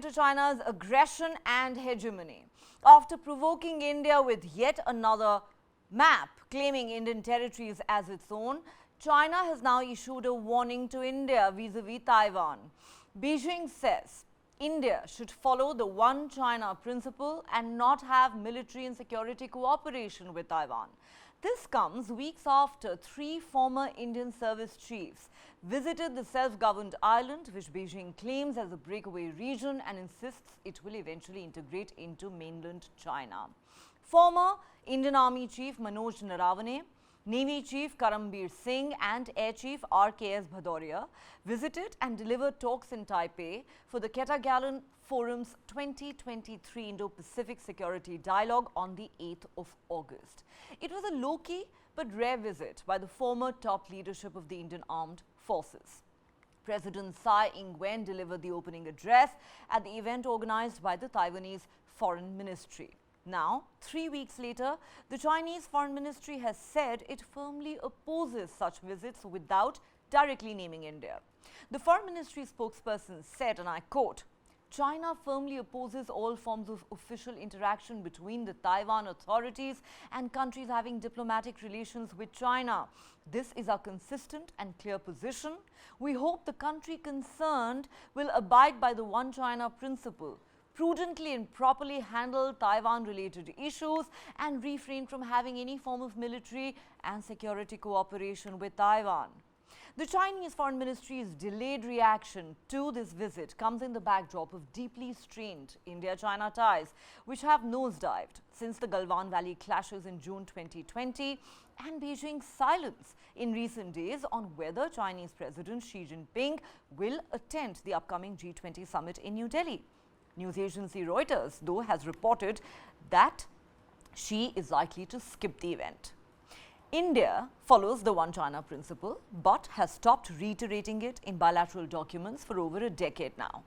to China's aggression and hegemony. After provoking India with yet another map claiming Indian territories as its own, China has now issued a warning to India vis-a-vis Taiwan. Beijing says India should follow the One China principle and not have military and security cooperation with Taiwan. This comes weeks after three former Indian service chiefs visited the self-governed island, which Beijing claims as a breakaway region and insists it will eventually integrate into mainland China. Former Indian Army Chief Manoj Naravane, Navy Chief Karambir Singh and Air Chief RKS Bhadauria visited and delivered talks in Taipei for the Ketagalan Forum's 2023 Indo-Pacific Security Dialogue on the 8th of August. It was a low-key but rare visit by the former top leadership of the Indian Armed Forces. President Tsai Ing-wen delivered the opening address at the event organized by the Taiwanese Foreign Ministry. Now, 3 weeks later, the Chinese Foreign Ministry has said it firmly opposes such visits without directly naming India. The Foreign Ministry spokesperson said, and I quote, "China firmly opposes all forms of official interaction between the Taiwan authorities and countries having diplomatic relations with China. This is our consistent and clear position. We hope the country concerned will abide by the One China principle, prudently and properly handle Taiwan-related issues, and refrain from having any form of military and security cooperation with Taiwan." The Chinese Foreign Ministry's delayed reaction to this visit comes in the backdrop of deeply strained India-China ties, which have nosedived since the Galwan Valley clashes in June 2020 and Beijing's silence in recent days on whether Chinese President Xi Jinping will attend the upcoming G20 summit in New Delhi. News agency Reuters, though, has reported that Xi is likely to skip the event. India follows the One China principle but has stopped reiterating it in bilateral documents for over a decade now.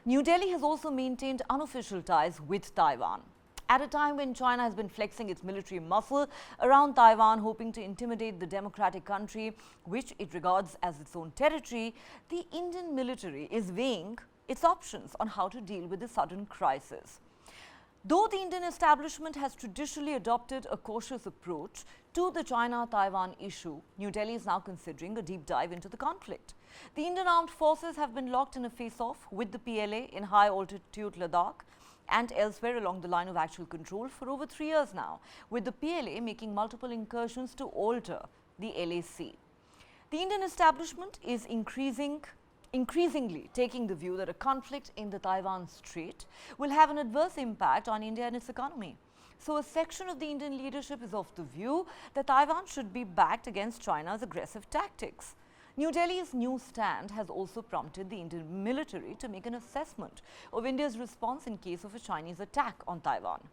New Delhi has also maintained unofficial ties with Taiwan. At a time when China has been flexing its military muscle around Taiwan, hoping to intimidate the democratic country, which it regards as its own territory, the Indian military is weighing its options on how to deal with the sudden crisis. Though the Indian establishment has traditionally adopted a cautious approach to the China-Taiwan issue, New Delhi is now considering a deep dive into the conflict. The Indian armed forces have been locked in a face-off with the PLA in high-altitude Ladakh and elsewhere along the line of actual control for over 3 years now, with the PLA making multiple incursions to alter the LAC. The Indian establishment is increasingly taking the view that a conflict in the Taiwan Strait will have an adverse impact on India and its economy. So a section of the Indian leadership is of the view that Taiwan should be backed against China's aggressive tactics. New Delhi's new stand has also prompted the Indian military to make an assessment of India's response in case of a Chinese attack on Taiwan.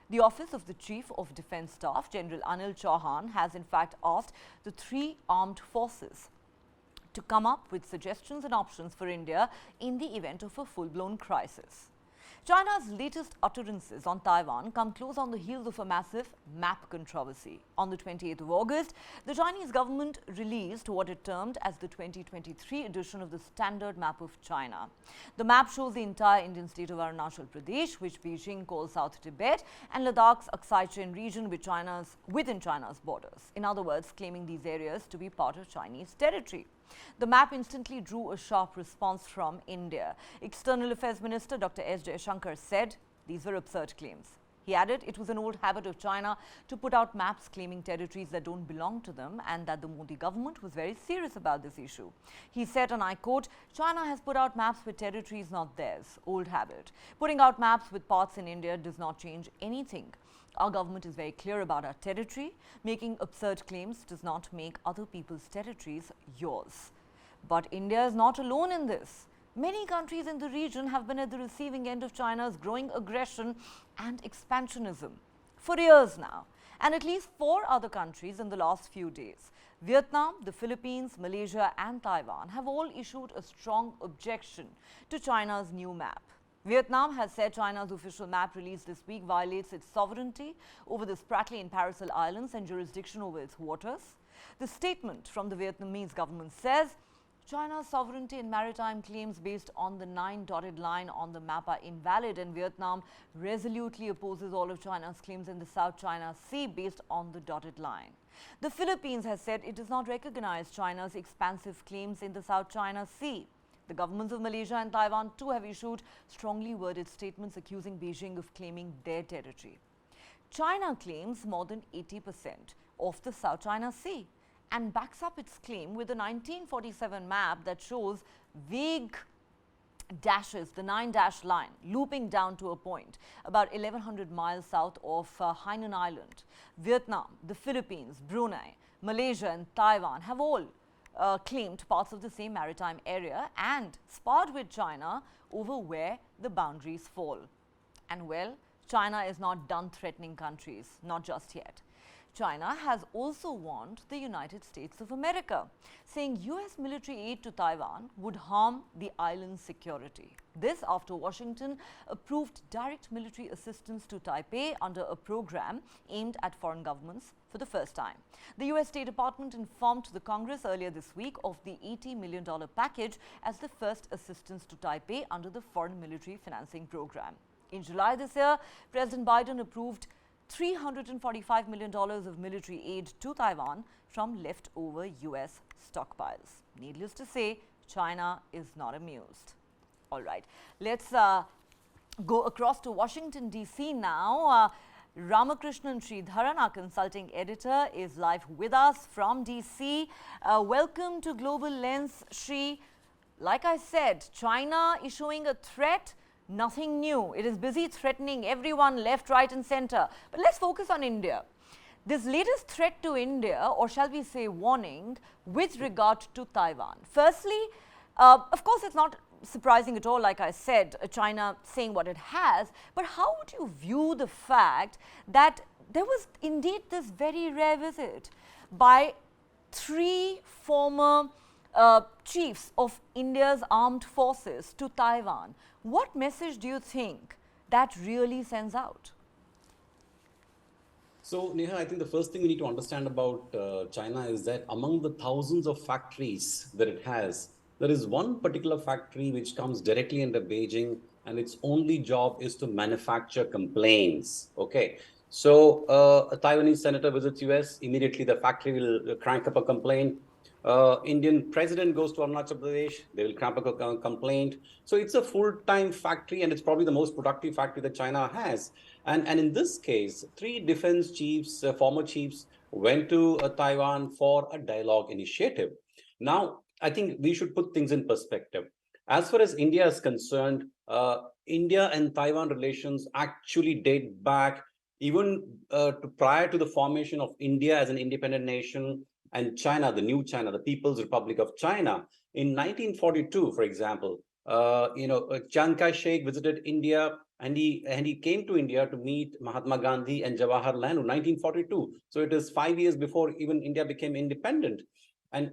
The Office of the Chief of Defence Staff, General Anil Chauhan, has in fact asked the three armed forces to come up with suggestions and options for India in the event of a full-blown crisis. China's latest utterances on Taiwan come close on the heels of a massive map controversy. On the 28th of August, the Chinese government released what it termed as the 2023 edition of the Standard Map of China. The map shows the entire Indian state of Arunachal Pradesh, which Beijing calls South Tibet, and Ladakh's Aksai Chin region within China's borders. In other words, claiming these areas to be part of Chinese territory. The map instantly drew a sharp response from India. External Affairs Minister Dr. S. Jaishankar said these were absurd claims. He added it was an old habit of China to put out maps claiming territories that don't belong to them and that the Modi government was very serious about this issue. He said, and I quote, "China has put out maps with territories not theirs. Old habit. Putting out maps with parts in India does not change anything. Our government is very clear about our territory. Making absurd claims does not make other people's territories yours." But India is not alone in this. Many countries in the region have been at the receiving end of China's growing aggression and expansionism for years now, and at least 4 other countries in the last few days. Vietnam, the Philippines, Malaysia and Taiwan have all issued a strong objection to China's new map. Vietnam has said China's official map released this week violates its sovereignty over the Spratly and Paracel Islands and jurisdiction over its waters. The statement from the Vietnamese government says China's sovereignty and maritime claims based on the 9-dotted line on the map are invalid, and Vietnam resolutely opposes all of China's claims in the South China Sea based on the dotted line. The Philippines has said it does not recognize China's expansive claims in the South China Sea. The governments of Malaysia and Taiwan too have issued strongly worded statements accusing Beijing of claiming their territory. China claims more than 80% of the South China Sea and backs up its claim with a 1947 map that shows vague dashes, the 9-dash line, looping down to a point about 1,100 miles south of Hainan Island. Vietnam, the Philippines, Brunei, Malaysia and Taiwan have all claimed parts of the same maritime area and sparred with China over where the boundaries fall. And well, China is not done threatening countries, not just yet. China has also warned the United States of America, saying US military aid to Taiwan would harm the island's security. This after Washington approved direct military assistance to Taipei under a program aimed at foreign governments for the first time. The US State Department informed the Congress earlier this week of the $80 million package as the first assistance to Taipei under the Foreign Military Financing Program. In July this year, President Biden approved $345 million of military aid to Taiwan from leftover US stockpiles. Needless to say, China is not amused. All right, let's go across to Washington, D.C. now. Ramakrishnan Sridharan, our consulting editor, is live with us from D.C. Welcome to Global Lens, Sri. Like I said, China issuing a threat. Nothing new. It is busy threatening everyone left, right and center. But let's focus on India. This latest threat to India, or shall we say warning, with regard to Taiwan. Firstly, of course, it's not surprising at all, like I said, China saying what it has. But how would you view the fact that there was indeed this very rare visit by 3 former chiefs of India's armed forces to Taiwan? What message do you think that really sends out? So, Neha, I think the first thing we need to understand about China is that among the thousands of factories that it has, there is one particular factory which comes directly under Beijing, and its only job is to manufacture complaints. Okay. So, a Taiwanese senator visits US, immediately the factory will crank up a complaint. Indian president goes to Arunachal Pradesh, they will crank up a complaint. So it's a full-time factory, and it's probably the most productive factory that China has. And in this case, 3 defense chiefs, former chiefs, went to Taiwan for a dialogue initiative. Now, I think we should put things in perspective. As far as India is concerned, India and Taiwan relations actually date back even prior to the formation of India as an independent nation, and China, the new China, the People's Republic of China. In 1942, for example, Chiang Kai-shek visited India, and he came to India to meet Mahatma Gandhi and Jawaharlal Nehru, 1942. So it is 5 years before even India became independent. And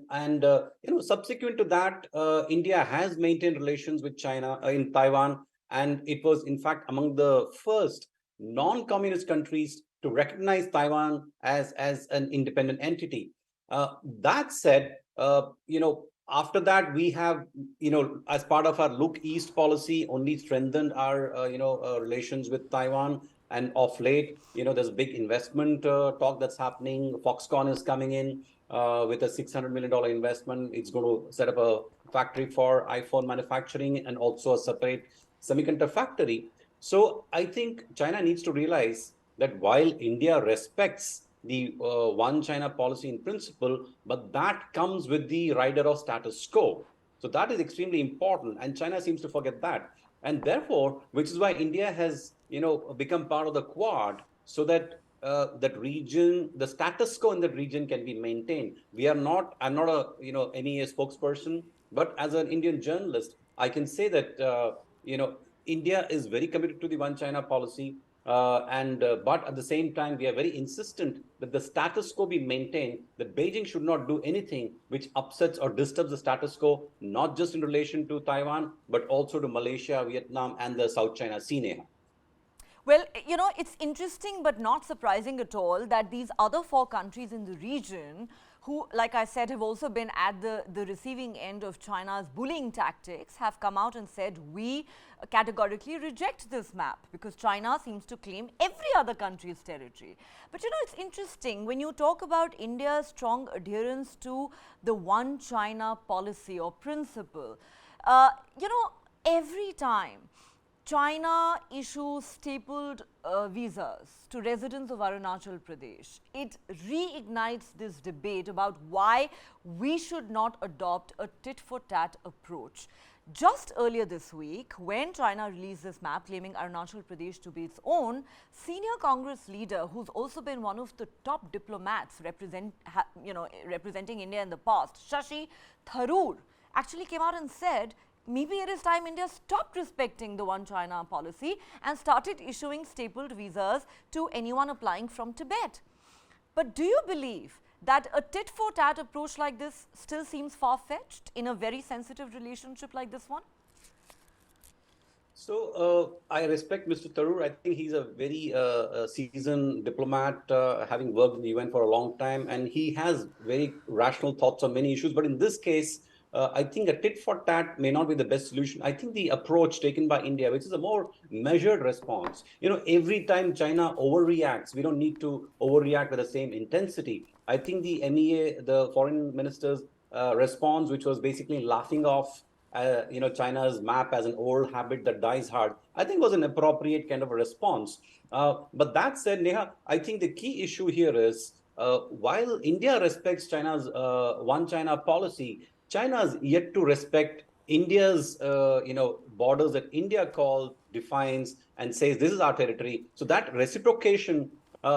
subsequent to that, India has maintained relations with China in Taiwan, and it was in fact among the first non-communist countries to recognize Taiwan as an independent entity. That said, after that, we have, as part of our Look East policy, only strengthened our, relations with Taiwan. And of late, there's a big investment talk that's happening. Foxconn is coming in with a $600 million investment. It's going to set up a factory for iPhone manufacturing and also a separate semiconductor factory. So I think China needs to realize that while India respects the one China policy in principle, but that comes with the rider of status quo. So that is extremely important, and China seems to forget that. And therefore, which is why India has, become part of the Quad, so that that region, the status quo in that region can be maintained. I'm not a, NEA spokesperson, but as an Indian journalist, I can say that, India is very committed to the one China policy. But at the same time, we are very insistent that the status quo be maintained, that Beijing should not do anything which upsets or disturbs the status quo, not just in relation to Taiwan, but also to Malaysia, Vietnam, and the South China Sea. Well, it's interesting but not surprising at all that these other 4 countries in the region who, like I said, have also been at the receiving end of China's bullying tactics, have come out and said, we categorically reject this map because China seems to claim every other country's territory. But you know, it's interesting when you talk about India's strong adherence to the one China policy or principle. You know, every time China issues stapled visas to residents of Arunachal Pradesh, it reignites this debate about why we should not adopt a tit-for-tat approach. Just earlier this week, when China released this map claiming Arunachal Pradesh to be its own, senior Congress leader, who's also been one of the top diplomats representing India in the past, Shashi Tharoor, actually came out and said, maybe it is time India stopped respecting the one China policy and started issuing stapled visas to anyone applying from Tibet. But do you believe that a tit-for-tat approach like this still seems far-fetched in a very sensitive relationship like this one? So I respect Mr. Tharoor. I think he's a very seasoned diplomat, having worked in the UN for a long time, and he has very rational thoughts on many issues. But in this case, I think a tit for tat may not be the best solution. I think the approach taken by India, which is a more measured response, you know, every time China overreacts, we don't need to overreact with the same intensity. I think the MEA, the foreign minister's response, which was basically laughing off, China's map as an old habit that dies hard, I think was an appropriate kind of a response. But that said, Neha, I think the key issue here is while India respects China's one China policy, China has yet to respect India's, borders that India defines and says this is our territory. So that reciprocation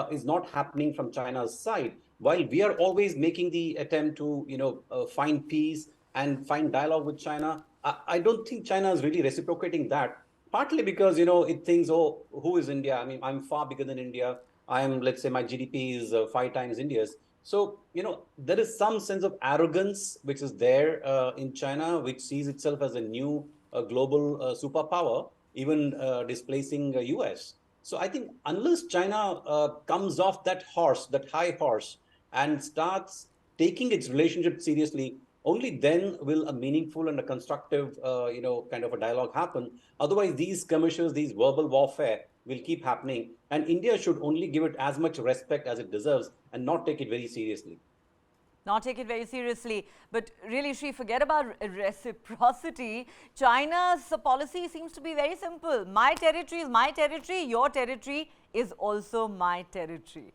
is not happening from China's side. While we are always making the attempt to, find peace and find dialogue with China, I don't think China is really reciprocating that. Partly because, it thinks, oh, who is India? I mean, I'm far bigger than India. Let's say my GDP is 5 times India's. So, there is some sense of arrogance which is there in China, which sees itself as a new global superpower, even displacing the US. So I think unless China comes off that horse, that high horse, and starts taking its relationship seriously, only then will a meaningful and a constructive, kind of a dialogue happen. Otherwise, these skirmishes, these verbal warfare will keep happening. And India should only give it as much respect as it deserves and not take it very seriously. Not take it very seriously. But really, Shri, forget about reciprocity. China's policy seems to be very simple. My territory is my territory. Your territory is also my territory.